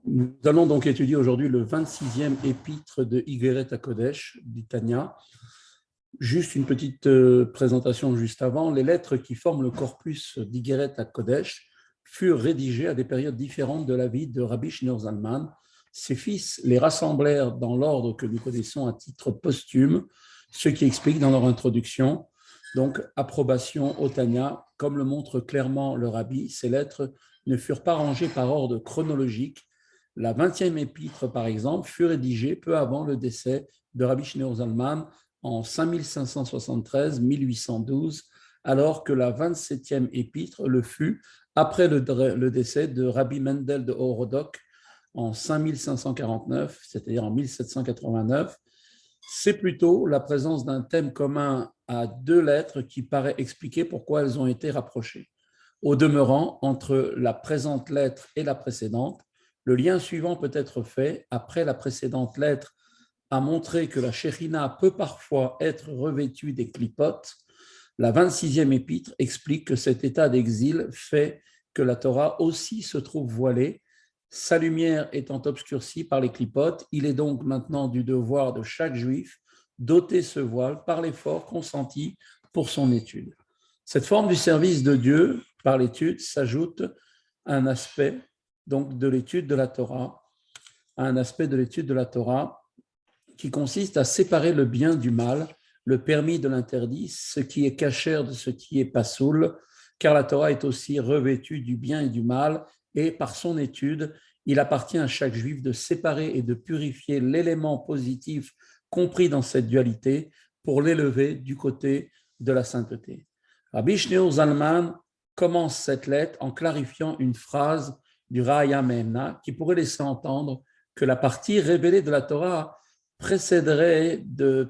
Nous allons donc étudier aujourd'hui le 26e épître de Igeret HaKodesh, d'Itania. Juste une petite présentation juste avant. Les lettres qui forment le corpus d'Igeret HaKodesh furent rédigées à des périodes différentes de la vie de Rabbi Shneur Zalman. Ses fils les rassemblèrent dans l'ordre que nous connaissons à titre posthume, ce qui explique dans leur introduction, donc approbation au Tanya, comme le montre clairement le Rabbi. Ces lettres ne furent pas rangées par ordre chronologique. La 20e épître, par exemple, fut rédigée peu avant le décès de Rabbi Shneur Zalman en 5573-1812, alors que la 27e épître le fut après le décès de Rabbi Mendel de Horodok en 5549, c'est-à-dire en 1789. C'est plutôt la présence d'un thème commun à deux lettres qui paraît expliquer pourquoi elles ont été rapprochées. Au demeurant, entre la présente lettre et la précédente, le lien suivant peut être fait. Après la précédente lettre a montré que la Shekhinah peut parfois être revêtue des clipotes. La 26e épître explique que cet état d'exil fait que la Torah aussi se trouve voilée, sa lumière étant obscurcie par les clipotes. Il est donc maintenant du devoir de chaque juif d'ôter ce voile par l'effort consenti pour son étude. Cette forme du service de Dieu par l'étude s'ajoute à un aspect donc de l'étude de la Torah, qui consiste à séparer le bien du mal, le permis de l'interdit, ce qui est cachère de ce qui est pasoul, car la Torah est aussi revêtue du bien et du mal, et par son étude, il appartient à chaque juif de séparer et de purifier l'élément positif compris dans cette dualité pour l'élever du côté de la sainteté. Rabbi Shneur Zalman commence cette lettre en clarifiant une phrase du Raya Mehemna qui pourrait laisser entendre que la partie révélée de la Torah procéderait de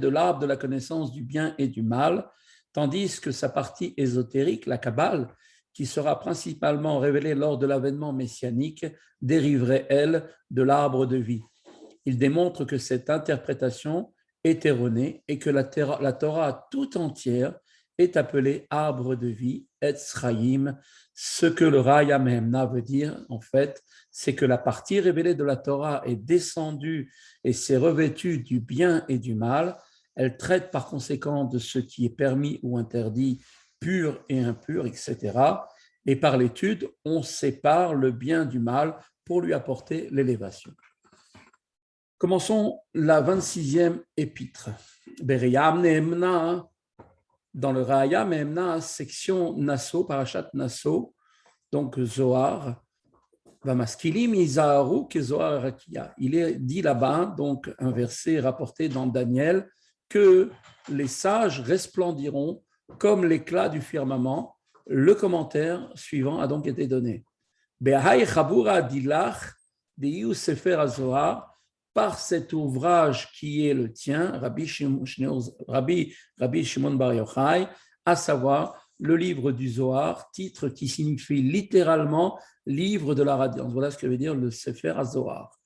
l'arbre de la connaissance du bien et du mal, tandis que sa partie ésotérique, la Kabbale, qui sera principalement révélée lors de l'avènement messianique, dériverait, elle, de l'arbre de vie. Il démontre que cette interprétation est erronée et que la Torah tout entière est appelée arbre de vie, Etz Chaim. Ce que le Raya Mehemna veut dire, en fait, c'est que la partie révélée de la Torah est descendue et s'est revêtue du bien et du mal. Elle traite par conséquent de ce qui est permis ou interdit, pur et impur, etc. Et par l'étude, on sépare le bien du mal pour lui apporter l'élévation. Commençons la 26e épître. Beriyam Nehemna, dans le Raya Mehemna, section Nasso, Parashat Nasso, donc Zohar, Vamaskilim Izaharu Kezohar Rakia. Il est dit là-bas, donc un verset rapporté dans Daniel, que les sages resplendiront comme l'éclat du firmament. Le commentaire suivant a donc été donné. Behai Chabura Dilach Deiu Sefer HaZohar, par cet ouvrage qui est le tien, Rabbi Shimon Bar Yochai, à savoir le livre du Zohar, titre qui signifie littéralement livre de la radiance. Voilà ce que veut dire le Sefer HaZohar.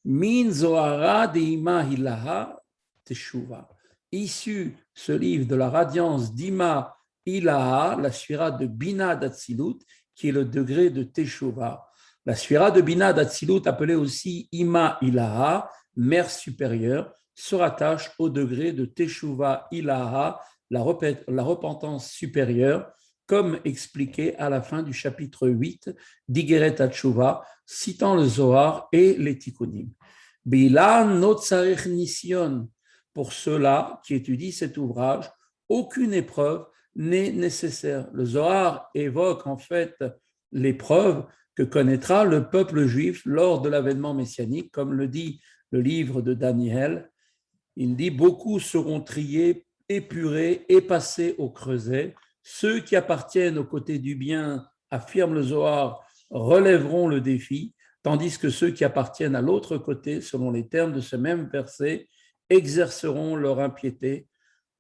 Min Zohara deima hilaha teshuva. Issu ce livre de la radiance d'Ima Ilaha, la sphira de Bina d'Atsilut, qui est le degré de Teshuva. La sphira de Bina d'Atsilut, appelée aussi Ima Ilaha, mère supérieure, se rattache au degré de Teshuva Ilaha, la repentance supérieure, comme expliqué à la fin du chapitre 8 d'Igeret HaTshuva, citant le Zohar et les Tikkunim. Bila notzarech nisyon. Pour ceux-là qui étudient cet ouvrage, aucune épreuve n'est nécessaire. Le Zohar évoque en fait l'épreuve que connaîtra le peuple juif lors de l'avènement messianique, comme le dit le livre de Daniel. Il dit « Beaucoup seront triés, épurés et passés au creuset. Ceux qui appartiennent au côté du bien, affirme le Zohar, relèveront le défi, tandis que ceux qui appartiennent à l'autre côté, selon les termes de ce même verset, exerceront leur impiété.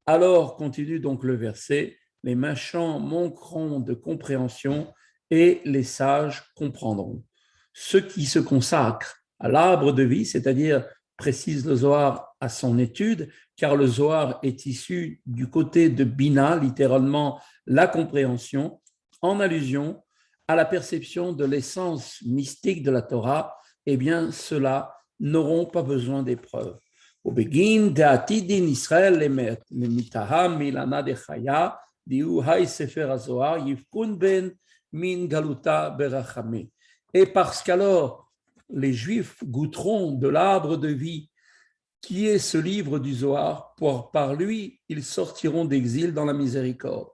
Alors, continue donc le verset, les méchants manqueront de compréhension et les sages comprendront. Ceux qui se consacrent à l'arbre de vie, c'est-à-dire, précise le Zohar, à son étude, car le Zohar est issu du côté de Bina, littéralement la compréhension, en allusion à la perception de l'essence mystique de la Torah, eh bien, ceux-là n'auront pas besoin d'épreuves. Au begin d'atidin Israël le mitaham milana de chaya diu hay sefer hazohar yifkun ben min galuta berachame. Et parce qu'alors les Juifs goûteront de l'arbre de vie qui est ce livre du Zohar, par lui ils sortiront d'exil dans la miséricorde.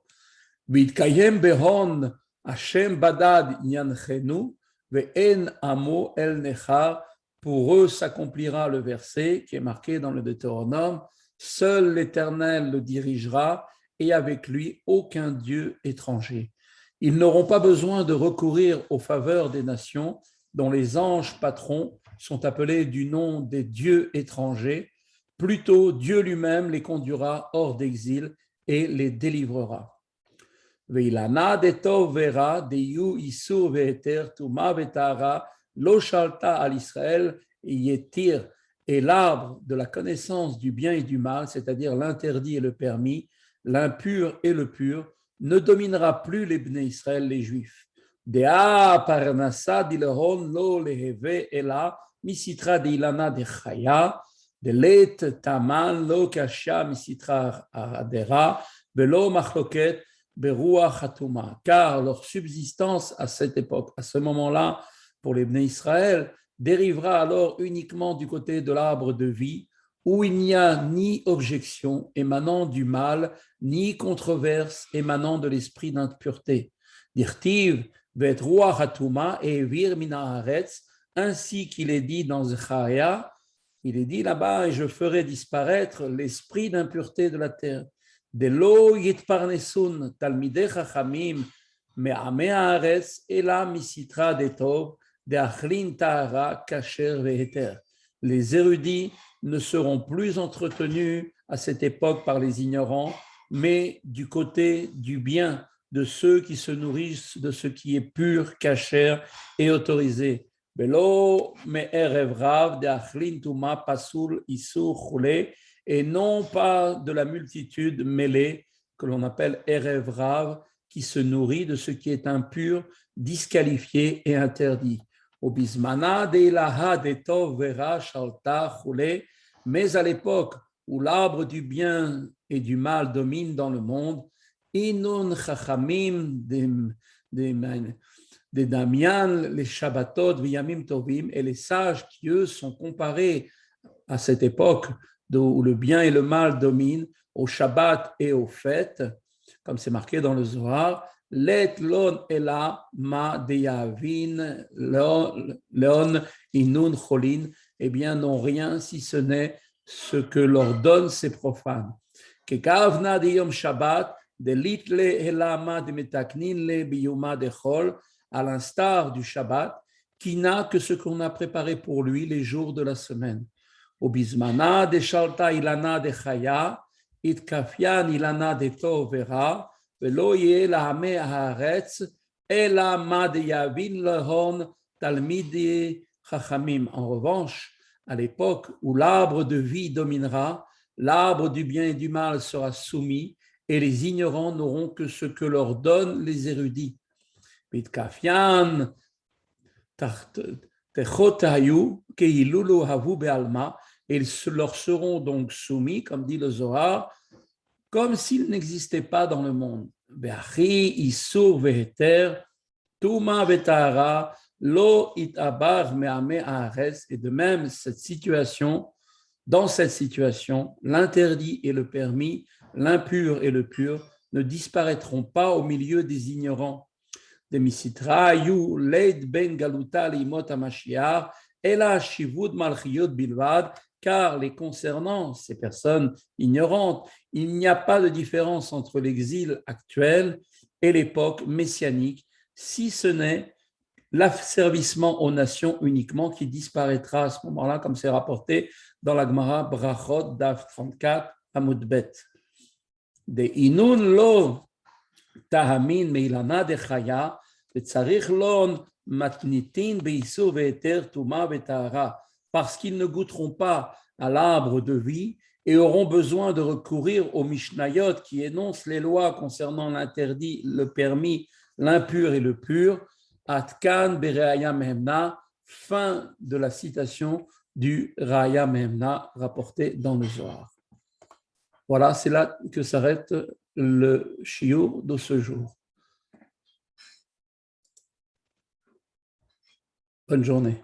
Vitkayem behon Hashem badad yanchenu ve'en amo el nechar. Pour eux s'accomplira le verset qui est marqué dans le Deutéronome, seul l'Éternel le dirigera et avec lui aucun Dieu étranger. Ils n'auront pas besoin de recourir aux faveurs des nations dont les anges patrons sont appelés du nom des dieux étrangers. Plutôt, Dieu lui-même les conduira hors d'exil et les délivrera. Veilana de tov vera deyu isur ve'eter tuma ve'tara lo shalta al Israël yetir, et l'arbre de la connaissance du bien et du mal, c'est-à-dire l'interdit et le permis, l'impur et le pur, ne dominera plus les Bnei Israël, les Juifs. Dea parnasa dilehon lo leheve ela misitra de ilana de chaya de let taman lo kasha misitra adera velo machloket beruach hatuma, car leur subsistance à cette époque, à ce moment-là, pour les Bnei Israël, dérivera alors uniquement du côté de l'arbre de vie, où il n'y a ni objection émanant du mal, ni controverse émanant de l'esprit d'impureté. Dirtiv vet ruach hatuma et vir mina haaretz, ainsi qu'il est dit dans Zecharia, il est dit là-bas, et je ferai disparaître l'esprit d'impureté de la terre. De lo yitparnesun talmidei chachamim me'amei haaretz ela misitra de tov de achlin tahara kasher veheter. Les érudits ne seront plus entretenus à cette époque par les ignorants, mais du côté du bien de ceux qui se nourrissent de ce qui est pur, kasher et autorisé. Belo me'erev rav de achlin tuma pasul isur chule, et non pas de la multitude mêlée que l'on appelle erev rav, qui se nourrit de ce qui est impur, disqualifié et interdit. Au bismana de ilaha de tov vera shalta chule, mais à l'époque où l'arbre du bien et du mal domine dans le monde, inun chachamim de Damian, les Shabbatot, Viyamim Tovim, et les sages qui, eux, sont comparés à cette époque où le bien et le mal dominent, au Shabbat et aux fêtes, comme c'est marqué dans le Zohar, let lon ela ma deyavin leon inun cholin, eh bien, n'ont rien si ce n'est ce que leur donnent ces profanes. Kekavna de yom Shabbat, de litle elama de metaknin le biyuma de chol, à l'instar du Shabbat, qui n'a que ce qu'on a préparé pour lui les jours de la semaine. Au bismana de shalta ilana de chaya, itkafian ilana de tov vera, velo yeh lahame haaretz, ela ma de yavin lehon talmidi chachamim. En revanche, à l'époque où l'arbre de vie dominera, l'arbre du bien et du mal sera soumis, et les ignorants n'auront que ce que leur donnent les érudits. Pitkafian techotayu keilulu havu bealma, et ils leur seront donc soumis, comme dit le Zohar, comme s'ils n'existaient pas dans le monde. Be'achi isur veheter tuma vetara lo itabar me'ame haaretz. Et de même, dans cette situation, l'interdit et le permis, l'impur et le pur ne disparaîtront pas au milieu des ignorants. De misitra yu leid ben galuta limot hamashiach ela shivud malchiyot bilvad, car les concernant, ces personnes ignorantes, il n'y a pas de différence entre l'exil actuel et l'époque messianique, si ce n'est l'asservissement aux nations uniquement qui disparaîtra à ce moment-là, comme c'est rapporté dans la Gemara Brachot Daf 34 Amud Bet. De inun lo tahamin meilana de chaya v'tzarich lon matnitin beisur ve'eter tuma ve'tahara, parce qu'ils ne goûteront pas à l'arbre de vie et auront besoin de recourir aux Mishnayot qui énoncent les lois concernant l'interdit, le permis, l'impur et le pur. Atkan Bereaya Mehemna, fin de la citation du Raya Mehemna rapporté dans le Zohar. Voilà, c'est là que s'arrête le shiur de ce jour. Bonne journée.